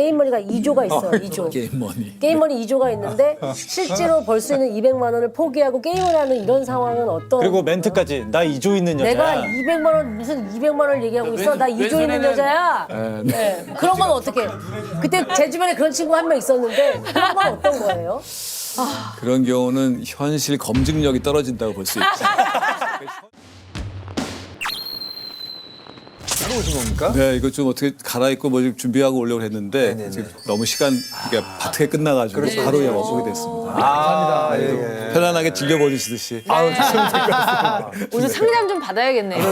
게임머니가 2조가 있어요. 2조. 게임머니 2조가 있는데 실제로 벌 수 있는 200만 원을 포기하고 게임을 하는 이런 상황은 어떤? 그리고 멘트까지 나 2조 있는 여자야. 내가 200만 원 무슨 200만 원을 얘기하고 있어? 나 2조 있는 여자야. 네. 그런 건 어떻게? 그때 제 주변에 그런 친구 한 명 있었는데 그런 건 어떤 거예요? 그런 경우는 현실 검증력이 떨어진다고 볼 수 있죠. 따로 오신 겁니까? 네, 이거 좀 어떻게 갈아입고 뭐 좀 준비하고 오려고 했는데 지금 너무 시간 이게 바트에 끝나가지고 바로 그냥 오게 됐습니다. 감사합니다. 예. 편안하게 즐겨보시듯이. 오늘 상담 좀 받아야겠네요.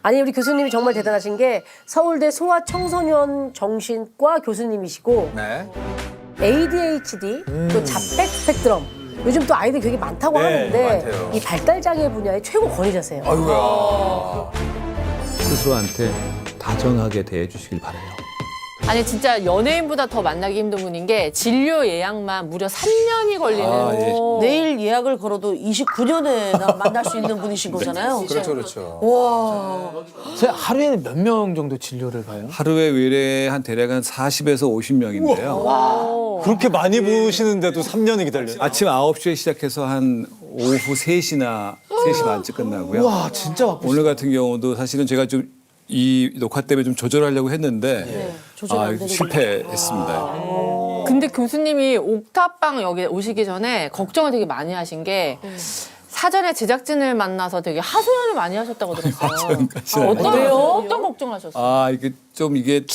아니 우리 교수님이 정말 대단하신 게 서울대 소아청소년 정신과 교수님이시고 네. ADHD 또 자백 스펙트럼 요즘 또 아이들 되게 많다고 하는데 많대요. 이 발달 장애 분야의 최고 권위자세요. 아이고야. 스스로한테 다정하게 대해주시길 바라요. 아니 진짜 연예인보다 더 만나기 힘든 분인 게 진료 예약만 무려 3년이 걸리는 내일 예약을 걸어도 29년에 만날 수 있는 분이신 거잖아요. 그렇죠, 그렇죠. 와. 하루에 몇 명 정도 진료를 봐요? 하루에 의뢰 한 대략 한 40에서 50명인데요. 그렇게 많이 보시는데도 3년이 기다려요. 아침 9시에 시작해서 한 오후 3시나 3시 반쯤 끝나고요. 와 진짜 바쁘시다. 오늘 같은 경우도 사실은 제가 좀 이 녹화 때문에 좀 조절하려고 했는데 실패했습니다. 근데 교수님이 옥탑방 여기 오시기 전에 걱정을 되게 많이 하신 게 사전에 제작진을 만나서 되게 하소연을 많이 하셨다고 들었어요. 어떤 걱정을 하셨어요? 이게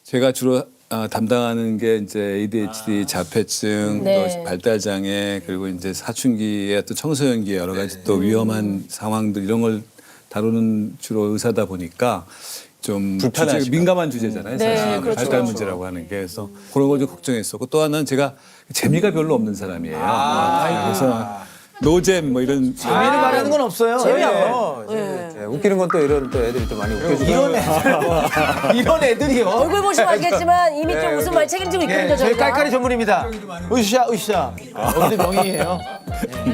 제가 주로 담당하는 게 이제 ADHD, 자폐증, 또 발달 장애 그리고 이제 사춘기의 또 청소년기의 여러 가지 또 위험한 상황들 이런 걸 다루는 주로 의사다 보니까 좀 불편하시죠. 민감한 주제잖아요. 사실 그렇죠. 발달 문제라고 하는 게 그래서 그런 걸 좀 걱정했었고 또 하나는 제가 재미가 별로 없는 사람이에요. 그래서 노잼 뭐 이런 재미를 말하는 건 없어요. 네. 웃기는 건 또 이런 또 애들이 또 많이 웃겨주고. 이런 애들이요. 얼굴 보시면 알겠지만 이미 좀 웃음 많이 책임지고 있거든요. 저희 저희가. 깔깔이 전문입니다. 으쌰. 여기도 명의예요.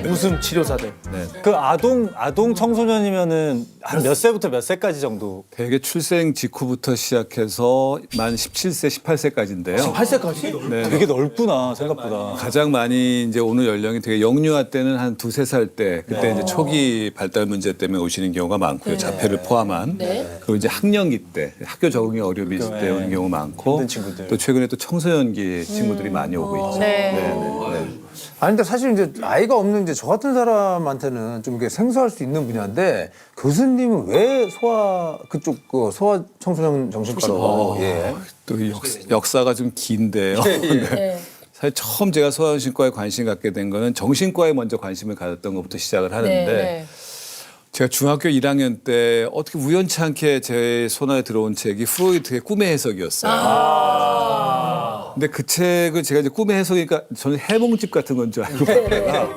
웃음 치료사들. 그 아동 청소년이면은 한 몇 세부터 몇 세까지 정도? 대개 출생 직후부터 시작해서 만 17세, 18세까지인데요. 8세까지? 네. 되게 넓구나 생각보다. 가장 많이 이제 오는 연령이 되게 영유아 때는 한 두세 살 때 그때 이제 초기 발달 문제 때문에 오시는 경우가 많고요. 자폐를 포함한. 그리고 이제 학령기 때 학교 적응이 어려움이 있을 때 오는 경우 많고 힘든 친구들. 또 최근에 또 청소년기 친구들이 많이 오고 있죠. 아니 근데 사실 이제 아이가 없는 이제 저 같은 사람한테는 좀 이게 생소할 수 있는 분야인데 교수님은 왜 그쪽 소아 청소년 정신과로 또 역사가 좀 긴데요. 네. 사실 처음 제가 소아정신과에 관심 갖게 된 거는 정신과에 먼저 관심을 가졌던 것부터 시작을 하는데 제가 중학교 1학년 때 어떻게 우연치 않게 제 손안에 들어온 책이 프로이트의 꿈의 해석이었어요. 근데 그 책을 제가 이제 꿈의 해석이니까 저는 해몽집 같은 건 줄 알고 봤다가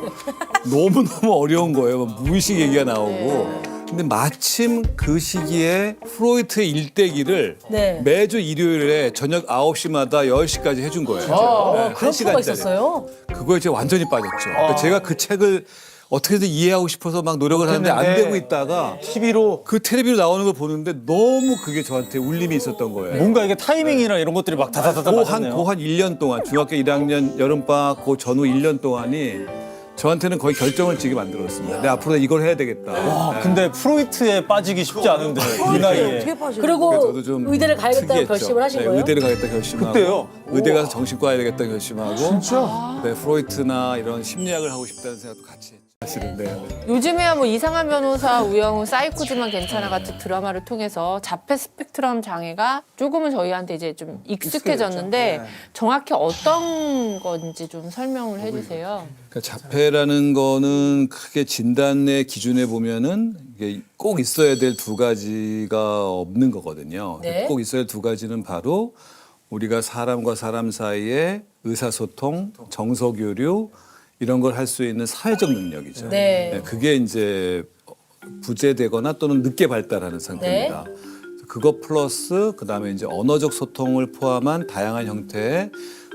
너무너무 어려운 거예요. 무의식 얘기가 나오고. 근데 마침 그 시기에 프로이트의 일대기를 매주 일요일에 저녁 9시마다 10시까지 해준 거예요. 그런 프로가 있었어요? 그거에 제가 완전히 빠졌죠. 그러니까 제가 그 책을 어떻게든 이해하고 싶어서 막 노력을 하는데 안 되고 있다가 TV로 그 텔레비로 나오는 걸 보는데 너무 그게 저한테 울림이 있었던 거예요. 뭔가 이게 타이밍이나 이런 것들이 막 다다다다 맞았네요. 한 1년 동안 중학교 1학년 여름방학 그 전후 1년 동안이 저한테는 거의 결정을 지게 만들었습니다. 내가 앞으로 이걸 해야 되겠다. 와, 근데 프로이트에 빠지기 쉽지 않은데 이 나이에. 그리고 저도 좀 의대를 가야겠다는 특이했죠. 결심을 하신 거예요? 의대를 가겠다 결심하고. 그때요? 의대 가서 정신과 가야 되겠다 결심하고. 진짜? 네, 프로이트나 이런 심리학을 하고 싶다는 생각도 같이 했죠. 사실은 요즘에야 뭐 이상한 변호사 우영우 사이코지만 괜찮아 같은 드라마를 통해서 자폐 스펙트럼 장애가 조금은 저희한테 이제 좀 익숙해졌는데 정확히 어떤 건지 좀 설명을 해주세요. 그러니까 자폐라는 거는 크게 진단의 기준에 보면은 이게 꼭 있어야 될 두 가지가 없는 거거든요. 꼭 있어야 될 두 가지는 바로 우리가 사람과 사람 사이에 의사소통, 정서교류 이런 걸 할 수 있는 사회적 능력이죠. 그게 이제 부재되거나 또는 늦게 발달하는 상태입니다. 그거 플러스 그다음에 이제 언어적 소통을 포함한 다양한 형태의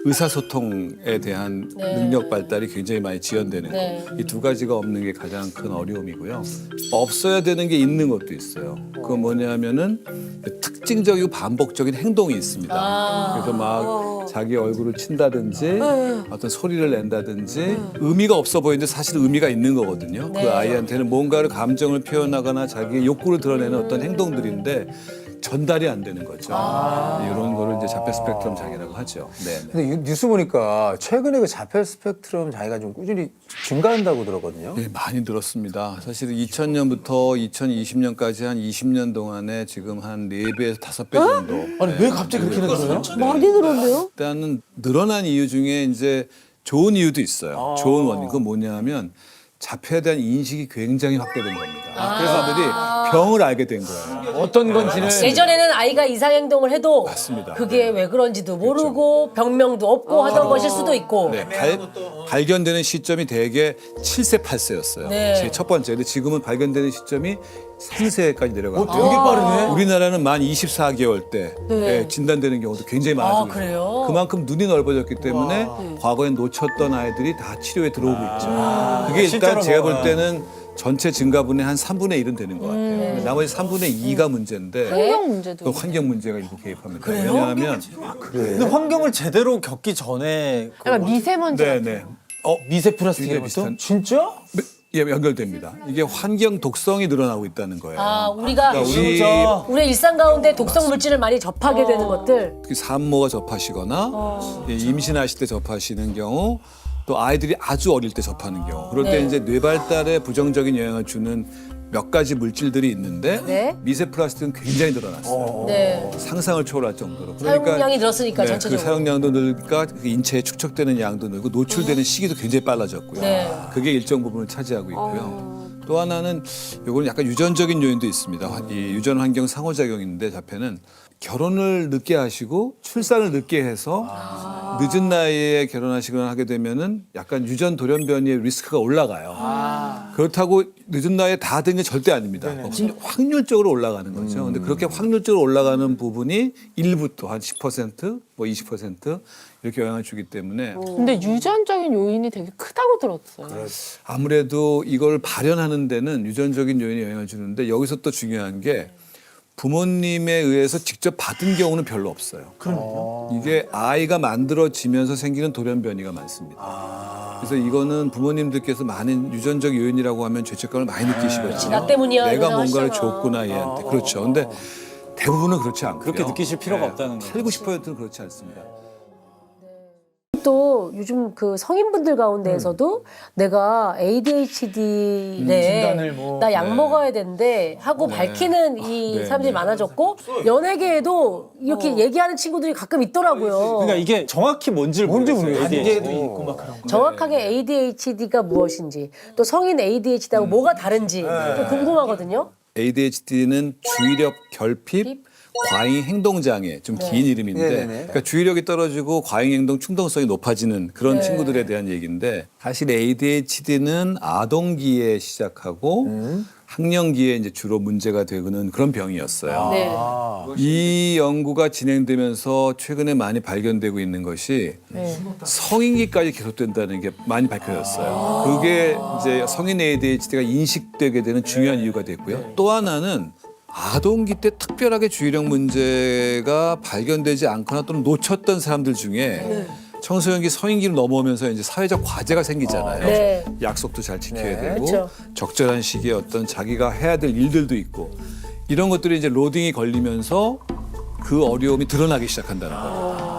의사소통에 대한 능력 발달이 굉장히 많이 지연되는 네. 거. 이 두 가지가 없는 게 가장 큰 어려움이고요. 없어야 되는 게 있는 것도 있어요. 그건 뭐냐면은 특징적이고 반복적인 행동이 있습니다. 그래서 막 자기 얼굴을 친다든지 어떤 소리를 낸다든지 의미가 없어 보이는데 사실 의미가 있는 거거든요. 그 아이한테는 뭔가를 감정을 표현하거나 자기의 욕구를 드러내는 어떤 행동들인데 전달이 안 되는 거죠. 이런 거를 이제 자폐 스펙트럼 장애라고 하죠. 네. 근데 뉴스 보니까 최근에 그 자폐 스펙트럼 장애가 좀 꾸준히 증가한다고 들었거든요. 네, 많이 늘었습니다. 사실 2000년부터 2020년까지 한 20년 동안에 지금 한 4배에서 5배 정도. 아니 왜 갑자기 그렇게 늘어요? 많이 늘었네요. 일단은 늘어난 이유 중에 이제 좋은 이유도 있어요. 좋은 원인. 그건 뭐냐면 자폐에 대한 인식이 굉장히 확대된 겁니다. 그래서 사람들이 병을 알게 된 거예요. 어떤 건지는 예전에는 아이가 이상행동을 해도 맞습니다. 그게 왜 그런지도 모르고 병명도 없고 하던 것일 수도 있고. 네, 발견되는 시점이 대개 7세, 8세였어요. 네. 제일 첫 번째. 근데 지금은 발견되는 시점이 3세까지 내려가고. 되게 빠르네. 우리나라는 만 24개월 때 네. 진단되는 경우도 굉장히 많아지고 있어요. 그래요? 그만큼 눈이 넓어졌기 때문에 과거에 놓쳤던 아이들이 다 치료에 들어오고 있죠. 그게 일단 제가 볼 때는 전체 증가분의 한 3분의 1은 되는 것 같아요. 나머지 3분의 2가 문제인데 환경 문제도 그 환경 문제가 일부 개입합니다. 왜냐하면 근데 환경을 제대로 겪기 전에 약간 미세먼지 네네. 미세 플라스틱 굉장히 이런 것도? 비슷한 진짜? 예, 연결됩니다. 이게 환경 독성이 늘어나고 있다는 거예요. 우리가 그러니까 우리의 일상 가운데 독성 물질을 많이 접하게 되는 것들. 특히 산모가 접하시거나 예, 임신하실 때 접하시는 경우 또 아이들이 아주 어릴 때 접하는 경우 그럴 때 이제 뇌 발달에 부정적인 영향을 주는 몇 가지 물질들이 있는데 네. 미세 플라스틱은 굉장히 늘어났어요. 네. 상상을 초월할 정도로. 사용량이 늘었으니까 네, 전체적으로. 그 사용량도 늘니까 그 인체에 축적되는 양도 늘고 노출되는 시기도 굉장히 빨라졌고요. 네. 그게 일정 부분을 차지하고 있고요. 또 하나는 요거는 약간 유전적인 요인도 있습니다. 이 유전 환경 상호작용인데 자폐는 결혼을 늦게 하시고 출산을 늦게 해서 늦은 나이에 결혼하시거나 하게 되면은 약간 유전 돌연변이의 리스크가 올라가요. 그렇다고 늦은 나이에 다 된 게 절대 아닙니다. 확률적으로 올라가는 거죠. 근데 그렇게 확률적으로 올라가는 부분이 일부터 한 10%, 뭐 20% 이렇게 영향을 주기 때문에 근데 유전적인 요인이 되게 크다고 들었어요. 아무래도 이걸 발현하는 데는 유전적인 요인이 영향을 주는데 여기서 또 중요한 게 부모님에 의해서 직접 받은 경우는 별로 없어요. 이게 아이가 만들어지면서 생기는 돌연변이가 많습니다. 그래서 이거는 부모님들께서 많은 유전적 요인이라고 하면 죄책감을 많이 느끼시거든요. 나 때문이야, 내가 이런 뭔가를 생각하시잖아. 줬구나 얘한테. 그렇죠. 근데 대부분은 그렇지 않고요. 그렇게 느끼실 필요가 없다는 거죠. 8, 90%는 그렇지 않습니다. 또 요즘 그 성인분들 가운데에서도 내가 ADHD래 진단을 뭐. 나 약 먹어야 된대 하고 밝히는 이 사람들이 많아졌고 연예계에도 이렇게 얘기하는 친구들이 가끔 있더라고요. 그러니까 이게 정확히 뭔지를 모르겠어요. 단계도 있고 막 그런 거. 정확하게 ADHD가 무엇인지 또 성인 ADHD하고 뭐가 다른지 좀 궁금하거든요. ADHD는 주의력 결핍, 과잉 행동 장애, 좀 긴 이름인데, 네네네. 그러니까 주의력이 떨어지고 과잉 행동 충동성이 높아지는 그런 친구들에 대한 얘기인데, 사실 ADHD는 아동기에 시작하고 학령기에 이제 주로 문제가 되는 그런 병이었어요. 네. 이 연구가 진행되면서 최근에 많이 발견되고 있는 것이 성인기까지 계속된다는 게 많이 밝혀졌어요. 그게 이제 성인 ADHD가 인식되게 되는 중요한 이유가 됐고요. 또 하나는 아동기 때 특별하게 주의력 문제가 발견되지 않거나 또는 놓쳤던 사람들 중에 청소년기 성인기를 넘어오면서 이제 사회적 과제가 생기잖아요. 네. 약속도 잘 지켜야 되고 그렇죠. 적절한 시기에 어떤 자기가 해야 될 일들도 있고 이런 것들이 이제 로딩이 걸리면서 그 어려움이 드러나기 시작한다는 거예요.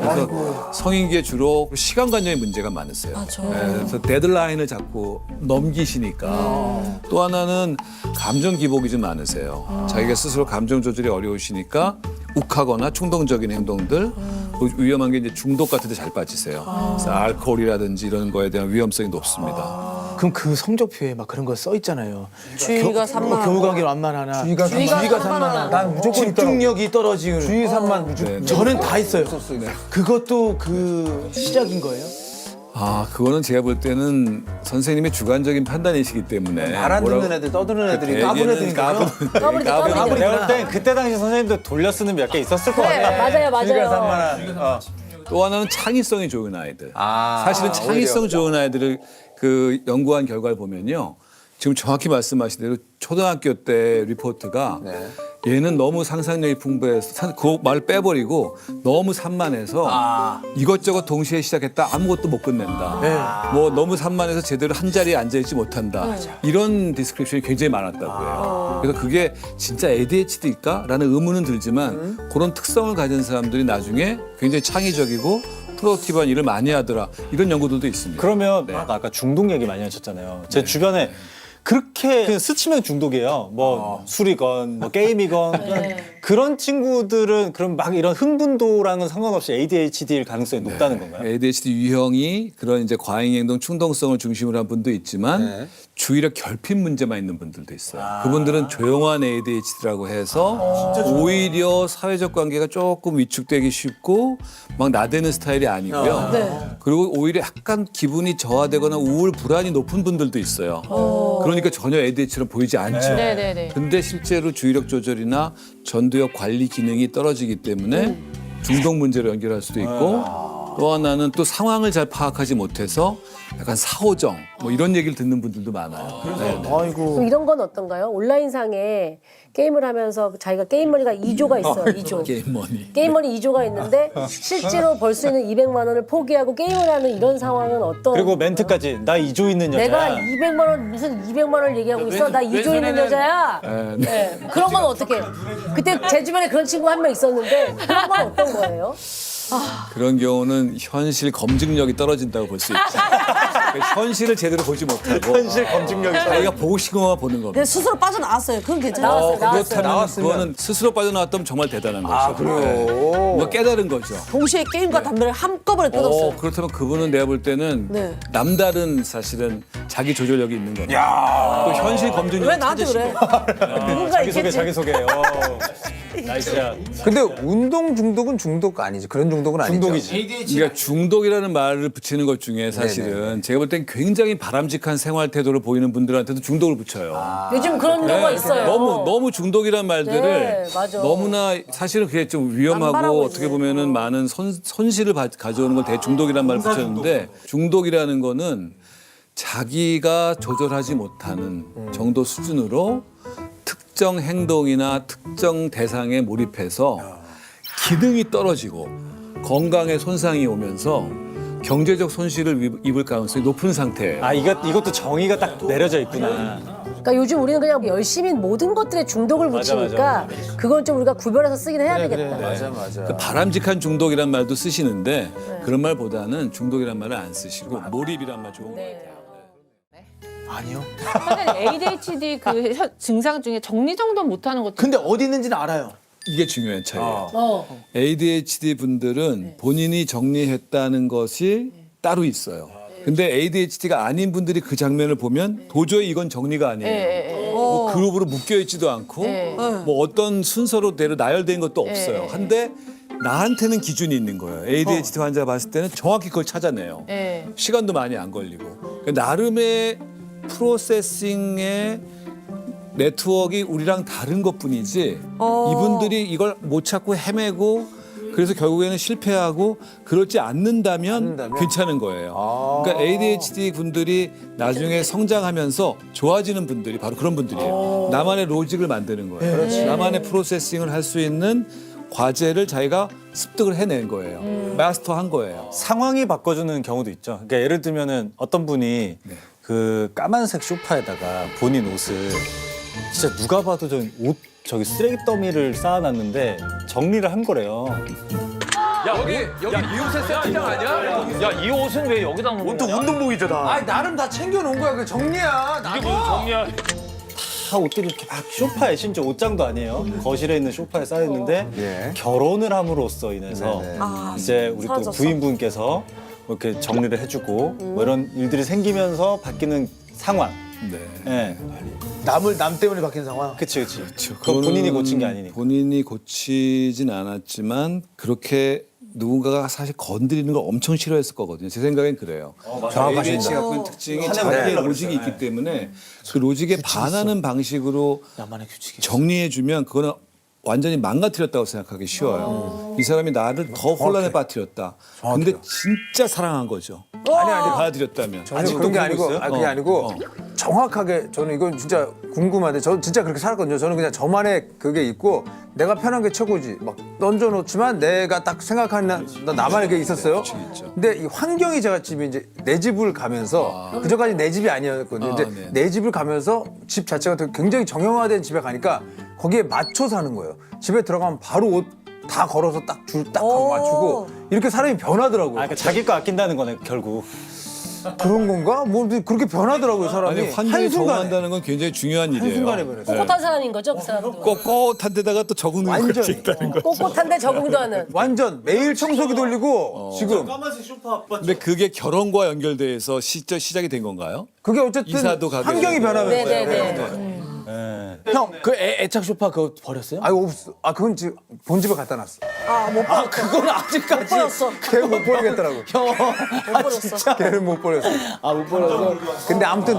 그래서 성인기에 주로 시간관념의 문제가 많으세요. 그래서 데드라인을 자꾸 넘기시니까 또 하나는 감정 기복이 좀 많으세요. 자기가 스스로 감정 조절이 어려우시니까 욱하거나 충동적인 행동들 또 위험한 게 이제 중독 같은 데 잘 빠지세요. 그래서 알코올이라든지 이런 거에 대한 위험성이 높습니다. 그럼 그 성적표에 막 그런 거 써 있잖아요. 주의가 산만하고. 교무관계로 완만하나. 주의가 산만하나. 난 무조건 있더라고. 집중력이 떨어지는. 주의 산만 무조건. 저는 다 있어요. 그것도 그 시작인 거예요? 아, 그거는 제가 볼 때는 선생님의 주관적인 판단이시기 때문에 말 안 듣는 애들, 떠드는 애들이 까부는 애들인 거죠? 까불이 내가 볼 땐 그때 당시 선생님도 돌려 쓰는 몇 개 있었을 거 그래, 같아. 맞아요, 맞아요. 주의가 산만한. 또 하나는 창의성이 좋은 아이들. 아, 사실은 창의성 좋은 아이들을 그 연구한 결과를 보면요. 지금 정확히 말씀하신 대로 초등학교 때 리포트가 네. 얘는 너무 상상력이 풍부해서 그 말을 빼버리고 너무 산만해서 이것저것 동시에 시작했다 아무것도 못 끝낸다. 뭐 너무 산만해서 제대로 한 자리에 앉아있지 못한다. 이런 디스크립션이 굉장히 많았다고 해요. 그래서 그게 진짜 ADHD일까? 라는 의문은 들지만 그런 특성을 가진 사람들이 나중에 굉장히 창의적이고 프로덕티브한 일을 많이 하더라. 이런 연구들도 있습니다. 그러면 아까 중독 얘기 많이 하셨잖아요. 제 주변에 그렇게 그냥 스치면 중독이에요. 뭐 술이건 뭐 게임이건 그런 친구들은 그럼 막 이런 흥분도랑은 상관없이 ADHD일 가능성이 높다는 건가요? ADHD 유형이 그런 이제 과잉행동 충동성을 중심으로 한 분도 있지만 주의력 결핍 문제만 있는 분들도 있어요. 그분들은 조용한 ADHD라고 해서 오히려 사회적 관계가 조금 위축되기 쉽고 막 나대는 스타일이 아니고요. 그리고 오히려 약간 기분이 저하되거나 우울 불안이 높은 분들도 있어요. 그러니까 전혀 ADHD로 보이지 않죠. 네네네. 근데 실제로 주의력 조절이나 전두엽 관리 기능이 떨어지기 때문에 중독 문제로 연결할 수도 있고 또 하나는 또 상황을 잘 파악하지 못해서 약간 사오정 뭐 이런 얘기를 듣는 분들도 많아요. 네. 아이고. 그럼 이런 건 어떤가요? 온라인상에 게임을 하면서 자기가 게임머니가 2조가 있어요. 2조. 게임머니. 게임머니 2조가 있는데 실제로 벌 수 있는 200만 원을 포기하고 게임을 하는 이런 상황은 어떤? 그리고 멘트까지 나 2조 있는 여자야. 내가 200만 원 무슨 200만 원을 얘기하고 있어. 나 2조 있는 여자야. 네. 그런 건 어떻게? 그때 제 주변에 그런 친구 한 명 있었는데 그런 건 어떤 거예요? 그런 경우는 현실 검증력이 떨어진다고 볼 수 있죠. 그러니까 현실을 제대로 보지 못하고 현실 검증력이 자기가 보고 싶은 것만 보는 겁니다. 근데 스스로 빠져나왔어요. 그건 괜찮아요. 그렇다면 그거는 스스로 빠져나왔다면 정말 대단한 거죠. 그래요? 뭔가 깨달은 거죠. 동시에 게임과 담배를 한꺼번에 끊었어요. 그렇다면 그분은 내가 볼 때는 네. 남다른 사실은 자기 조절력이 있는 겁니다. 또 현실 검증력 왜 나한테 그래? 누군가 자기소개 있겠지. 자기소개. 나이스야. 근데 운동 중독은 중독 아니지. 그런 중독은 아니죠. 중독이지. 그러니까 중독이라는 말을 붙이는 것 중에 사실은 제가 볼 땐 굉장히 바람직한 생활 태도를 보이는 분들한테도 중독을 붙여요. 요즘 그런 경우가 네, 있어요. 너무 중독이란 말들을 네, 맞아. 너무나 사실은 그게 좀 위험하고 남발하고 어떻게 있네. 보면은 많은 손실을 가져오는 걸 대중독이란 말을 붙였는데 중독이라는 거는 자기가 조절하지 못하는 정도 수준으로 특정 행동이나 특정 대상에 몰입해서 기능이 떨어지고 건강에 손상이 오면서 경제적 손실을 입을 가능성이 높은 상태예요. 아 이것도 정의가 딱 내려져 있구나. 그러니까 요즘 우리는 그냥 열심히 모든 것들에 중독을 붙이니까 그건 좀 우리가 구별해서 쓰긴 해야 되겠다. 맞아. 그 바람직한 중독이란 말도 쓰시는데 그런 말보다는 중독이란 말을 안 쓰시고 몰입이란 말 좋은 것 같아요. 아니요. 근데 ADHD 그 증상 중에 정리정돈 못하는 것도 근데 어디 있는지는 알아요. 이게 중요한 차이예요. ADHD 분들은 본인이 정리했다는 것이 따로 있어요. 근데 ADHD가 아닌 분들이 그 장면을 보면 도저히 이건 정리가 아니에요. 뭐 그룹으로 묶여 있지도 않고 뭐 어떤 순서로 대로 나열된 것도 없어요. 한데 나한테는 기준이 있는 거예요. ADHD 환자가 봤을 때는 정확히 그걸 찾아내요. 시간도 많이 안 걸리고. 그러니까 나름의 프로세싱의 네트워크가 우리랑 다른 것뿐이지 이분들이 이걸 못 찾고 헤매고 그래서 결국에는 실패하고 그렇지 않는다면 괜찮은 거예요. 그러니까 ADHD 분들이 나중에 성장하면서 좋아지는 분들이 바로 그런 분들이에요. 나만의 로직을 만드는 거예요. 나만의 프로세싱을 할 수 있는 과제를 자기가 습득을 해낸 거예요. 마스터한 거예요. 상황이 바꿔주는 경우도 있죠. 그러니까 예를 들면은 어떤 분이 그 까만색 소파에다가 본인 옷을 진짜 누가 봐도 저기 쓰레기 더미를 쌓아놨는데 정리를 한 거래요. 여기 이 옷의 세트장 아니야? 야, 이 옷은 왜 여기다 놓는 온통 거냐? 운동복이잖아. 아 나름 다 챙겨놓은 거야. 그 정리야. 이게 무슨 정리야? 다 옷들이 이렇게 막 소파에 심지어 옷장도 아니에요. 거실에 있는 소파에 쌓여 있는데 예. 결혼을 함으로써 인해서 네네. 이제 우리 또 사라졌어. 부인분께서 뭐 이렇게 정리를 해주고 뭐 이런 일들이 생기면서 바뀌는 상황. 네. 예, 남 때문에 바뀐 상황. 그치. 그건 본인이 고친 게 아니니까. 본인이 고치진 않았지만 그렇게 누군가가 사실 건드리는 걸 엄청 싫어했을 거거든요. 제 생각엔 그래요. ADHD 갖고 있는 특징이 자기의 로직이 있기 때문에 그 로직에 반하는 방식으로 나만의 규칙이. 정리해주면 그거는 완전히 망가뜨렸다고 생각하기 쉬워요. 이 사람이 나를 더 혼란에 빠뜨렸다. 근데 진짜 사랑한 거죠. 아니. 받아들였다면. 아니 그런 게 아니고, 그게 아니고 정확하게 저는 이건 진짜 궁금한데 저 진짜 그렇게 살았거든요. 저는 그냥 저만의 그게 있고 내가 편한 게 최고지. 막 던져놓지만 내가 딱 생각하는 나만의 게 있었어요. 근데 이 환경이 제가 집이 이제 내 집을 가면서 그전까지 내 집이 아니었거든요. 근데 네. 내 집을 가면서 집 자체가 되게 굉장히 정형화된 집에 가니까 거기에 맞춰 사는 거예요. 집에 들어가면 바로 옷 다 걸어서 딱 줄 딱 맞추고 이렇게 사람이 변하더라고요. 아, 그러니까 자기 거 아낀다는 거네 결국. 그런 건가? 뭐 그렇게 변하더라고요 사람이. 아니 환경이 적응한다는 건 굉장히 중요한 일이에요. 한순간에 변했어요. 꼿꼿한 사람인 거죠, 그 사람도. 꼿꼿한 데다가 또 적응을 할수 완전히. 있다는 거. 꼿꼿한데 적응도 하는. 완전 매일 청소기 돌리고 지금 까만색 쇼파 아빠. 근데 그게 결혼과 연결돼서 시작이 된 건가요? 그게 어쨌든 이사도 가게 환경이 되고. 변하면서. 네네네. 형, 그 애착 소파 그거 버렸어요? 아이고 없어. 아 그건 지금 본집에 갖다 놨어. 아, 그건 아직까지. 버렸어. 걔는 못 버리겠더라고. 걔는 못 버렸어. 못 버려서. 근데 아무튼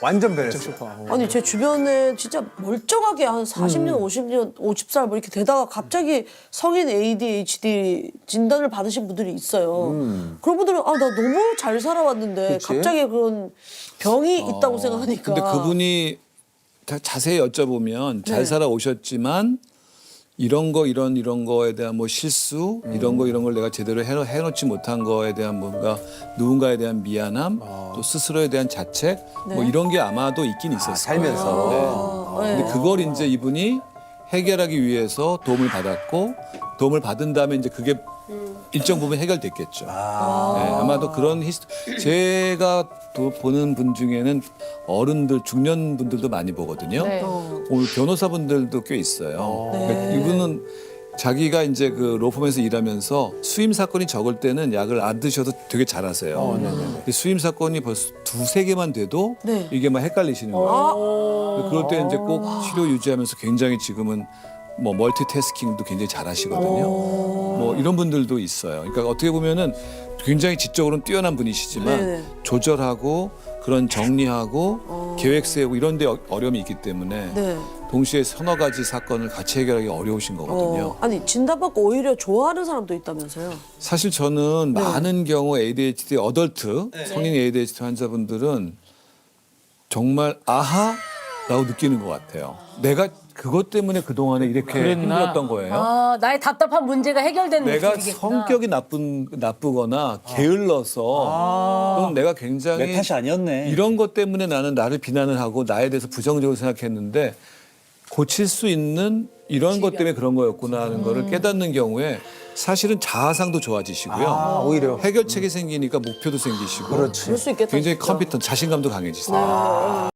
완전 변했어. 아니 제 주변에 진짜 멀쩡하게 한 40년, 50년, 50살 뭐 이렇게 되다가 갑자기 성인 ADHD 진단을 받으신 분들이 있어요. 그런 분들은 아 나 너무 잘 살아왔는데 그치? 갑자기 그런 병이 있다고 생각하니까. 근데 그분이 자세히 여쭤보면 잘 살아오셨지만 이런 거에 대한 뭐 실수 이런 걸 내가 제대로 해놓지 못한 거에 대한 뭔가 누군가에 대한 미안함 또 스스로에 대한 자책 뭐 이런 게 아마도 있긴 있었어요. 살면서. 네. 근데 그걸 이제 이분이 해결하기 위해서 도움을 받았고 도움을 받은 다음에 이제 그게 일정 부분 해결됐겠죠. 네, 아마도 그런 제가 또 보는 분 중에는 어른들 중년 분들도 많이 보거든요. 네. 오늘 변호사분들도 꽤 있어요. 그러니까 이분은 자기가 이제 그 로펌에서 일하면서 수임 사건이 적을 때는 약을 안 드셔도 되게 잘하세요. 근데 수임 사건이 벌써 2-3개만 돼도 네. 이게 막 헷갈리시는 거예요. 그럴 때 이제 꼭 치료 유지하면서 굉장히 지금은 뭐 멀티태스킹도 굉장히 잘하시거든요. 뭐 이런 분들도 있어요. 그러니까 어떻게 보면은 굉장히 지적으로는 뛰어난 분이시지만 네네. 조절하고 그런 정리하고 계획 세우고 이런 데 어려움이 있기 때문에 네. 동시에 서너 가지 사건을 같이 해결하기 어려우신 거거든요. 아니 진단받고 오히려 좋아하는 사람도 있다면서요? 사실 저는 많은 경우 ADHD 어덜트 성인 ADHD 환자분들은 정말 아하라고 느끼는 것 같아요. 내가 그것 때문에 그동안에 이렇게 힘들었던 거예요. 아, 나의 답답한 문제가 해결된 내가 느낌이겠구나. 성격이 나쁘거나 게을러서 또는 내가 굉장히 내 탓이 아니었네. 이런 것 때문에 나는 나를 비난을 하고 나에 대해서 부정적으로 생각했는데 고칠 수 있는 이런 것 때문에 그런 거였구나 하는 거를 깨닫는 경우에 사실은 자아상도 좋아지시고요. 오히려. 해결책이 생기니까 목표도 생기시고 그럴 수 있겠다. 굉장히 진짜. 자신감도 강해지세요.